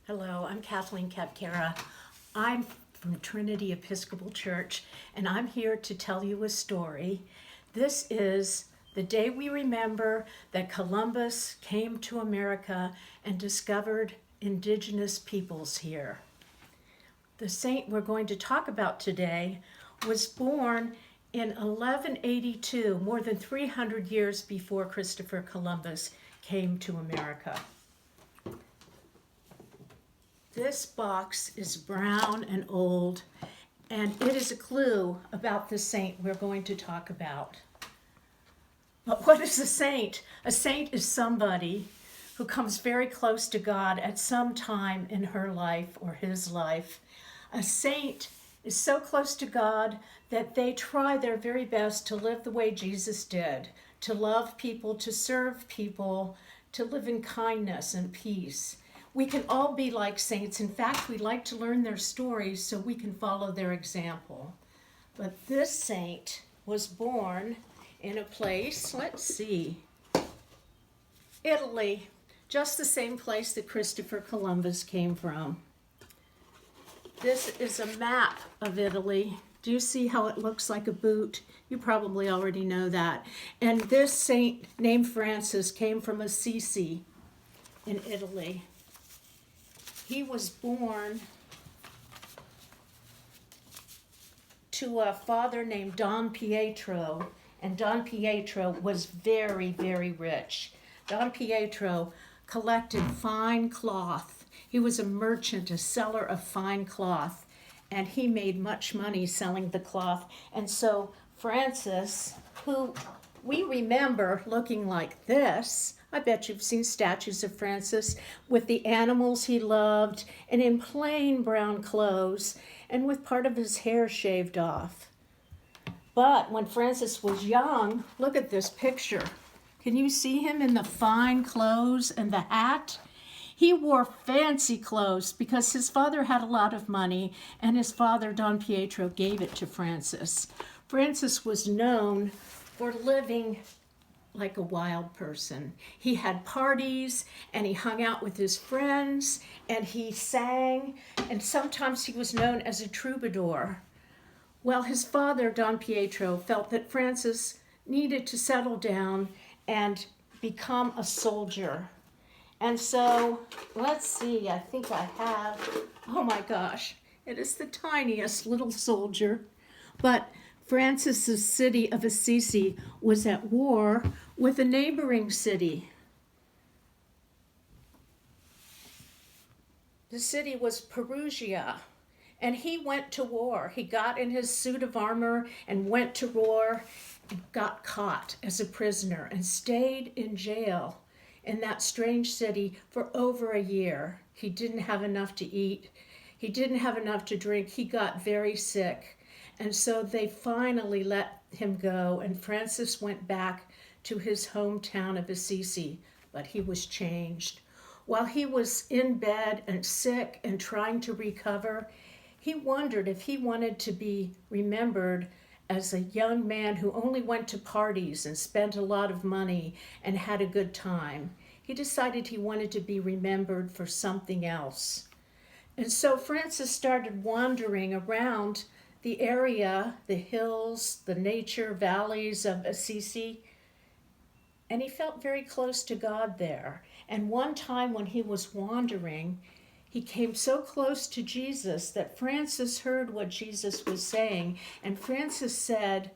Hello, I'm Kathleen Kapkara. I'm from Trinity Episcopal Church, and I'm here to tell you a story. This is the day we remember that Columbus came to America and discovered indigenous peoples here. The saint we're going to talk about today was born in 1182, more than 300 years before Christopher Columbus came to America. This box is brown and old, and it is a clue about the saint we're going to talk about. But what is a saint? A saint is somebody who comes very close to God at some time in her life or his life. A saint is so close to God that they try their very best to live the way Jesus did, to love people, to serve people, to live in kindness and peace. We can all be like saints. In fact, we like to learn their stories so we can follow their example. But this saint was born in a place, let's see, Italy, just the same place that Christopher Columbus came from. This is a map of Italy. Do you see how it looks like a boot? You probably already know that. And this saint named Francis came from Assisi in Italy. He was born to a father named Don Pietro, and Don Pietro was very, very rich. Don Pietro collected fine cloth. He was a merchant, a seller of fine cloth, and he made much money selling the cloth. And so Francis, who we remember looking like this, I bet you've seen statues of Francis with the animals he loved and in plain brown clothes and with part of his hair shaved off. But when Francis was young, look at this picture. Can you see him in the fine clothes and the hat? He wore fancy clothes because his father had a lot of money and his father, Don Pietro, gave it to Francis. Francis was known for living like a wild person. He had parties and he hung out with his friends and he sang, and sometimes he was known as a troubadour. Well, his father, Don Pietro, felt that Francis needed to settle down and become a soldier. And so, let's see, I think I have, oh my gosh, it is the tiniest little soldier. But Francis's city of Assisi was at war with a neighboring city. The city was Perugia, and he went to war. He got in his suit of armor and went to war and got caught as a prisoner and stayed in jail in that strange city for over a year. He didn't have enough to eat. He didn't have enough to drink. He got very sick. And so they finally let him go, and Francis went back to his hometown of Assisi, but he was changed. While he was in bed and sick and trying to recover, he wondered if he wanted to be remembered as a young man who only went to parties and spent a lot of money and had a good time. He decided he wanted to be remembered for something else. And so Francis started wandering around the area, the hills, the nature valleys of Assisi, and he felt very close to God there. And one time when he was wandering, he came so close to Jesus that Francis heard what Jesus was saying, and Francis said,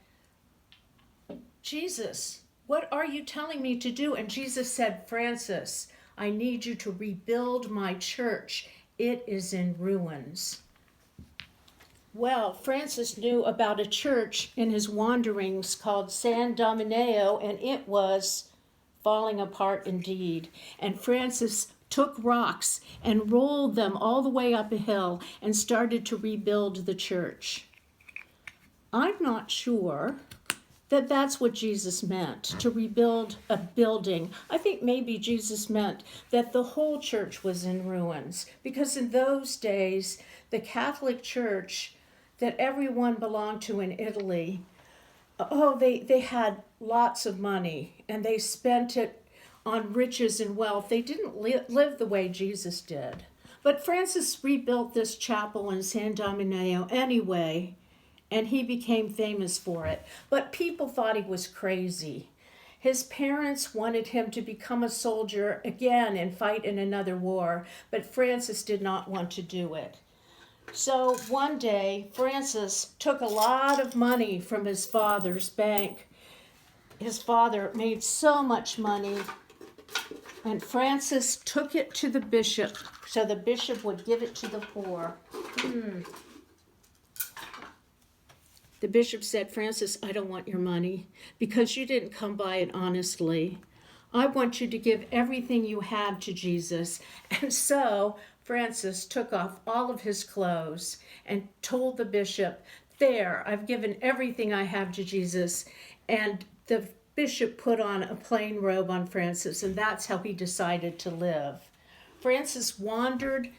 "Jesus, what are you telling me to do?" And Jesus said, "Francis, I need you to rebuild my church. It is in ruins." Well, Francis knew about a church in his wanderings called San Domineo, and it was falling apart indeed. And Francis took rocks and rolled them all the way up a hill and started to rebuild the church. I'm not sure that that's what Jesus meant, to rebuild a building. I think maybe Jesus meant that the whole church was in ruins, because in those days, the Catholic Church that everyone belonged to in Italy, they had lots of money and they spent it on riches and wealth. They didn't live the way Jesus did. But Francis rebuilt this chapel in San Damiano anyway, and he became famous for it. But people thought he was crazy. His parents wanted him to become a soldier again and fight in another war, but Francis did not want to do it. So one day, Francis took a lot of money from his father's bank. His father made so much money, and Francis took it to the bishop so the bishop would give it to the poor. The bishop said, "Francis, I don't want your money because you didn't come by it honestly. I want you to give everything you have to Jesus." And so Francis took off all of his clothes and told the bishop, "There, I've given everything I have to Jesus." And the bishop put on a plain robe on Francis, and that's how he decided to live. Francis wandered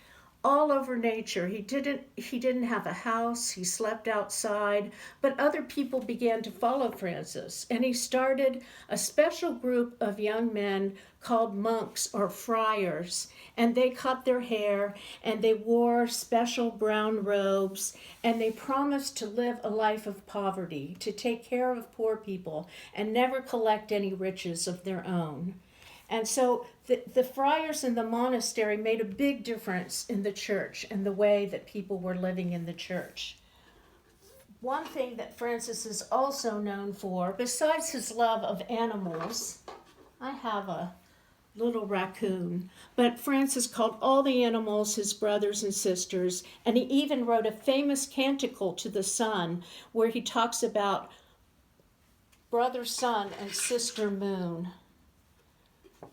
all over nature. He didn't have a house. He slept outside, but other people began to follow Francis, and he started a special group of young men called monks or friars, and they cut their hair and they wore special brown robes, and they promised to live a life of poverty, to take care of poor people and never collect any riches of their own. And so the friars in the monastery made a big difference in the church and the way that people were living in the church. One thing that Francis is also known for, besides his love of animals, I have a little raccoon, but Francis called all the animals his brothers and sisters, and he even wrote a famous canticle to the sun where he talks about brother sun and sister moon.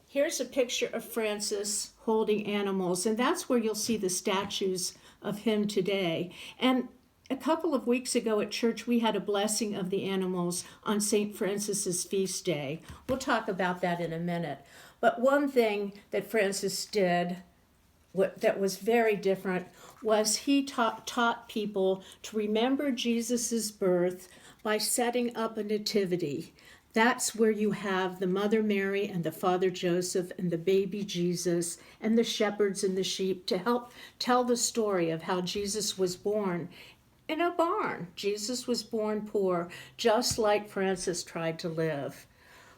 Here's a picture of Francis holding animals, and that's where you'll see the statues of him today. And a couple of weeks ago at church, we had a blessing of the animals on St. Francis's feast day. We'll talk about that in a minute. But one thing that Francis did that was very different was he taught people to remember Jesus's birth by setting up a nativity. That's where you have the Mother Mary and the Father Joseph and the baby Jesus and the shepherds and the sheep to help tell the story of how Jesus was born in a barn. Jesus was born poor, just like Francis tried to live.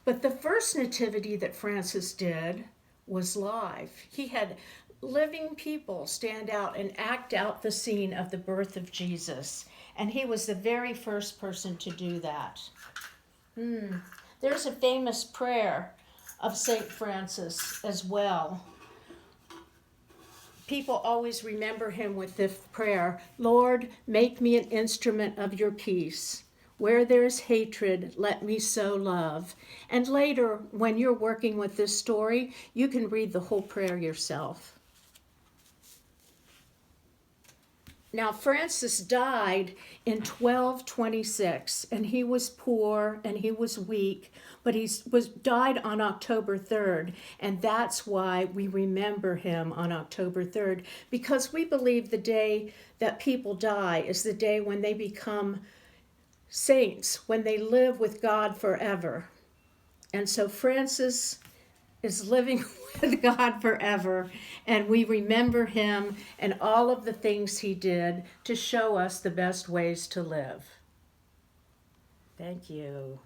But the first nativity that Francis did was live. He had living people stand out and act out the scene of the birth of Jesus. And he was the very first person to do that. There's a famous prayer of St. Francis as well. People always remember him with this prayer: "Lord, make me an instrument of your peace. Where there is hatred, let me sow love." And later, when you're working with this story, you can read the whole prayer yourself. Now, Francis died in 1226, and he was poor and he was weak, but he died on October 3rd, and that's why we remember him on October 3rd, because we believe the day that people die is the day when they become saints, when they live with God forever. And so Francis is living with God forever, and we remember him and all of the things he did to show us the best ways to live. Thank you.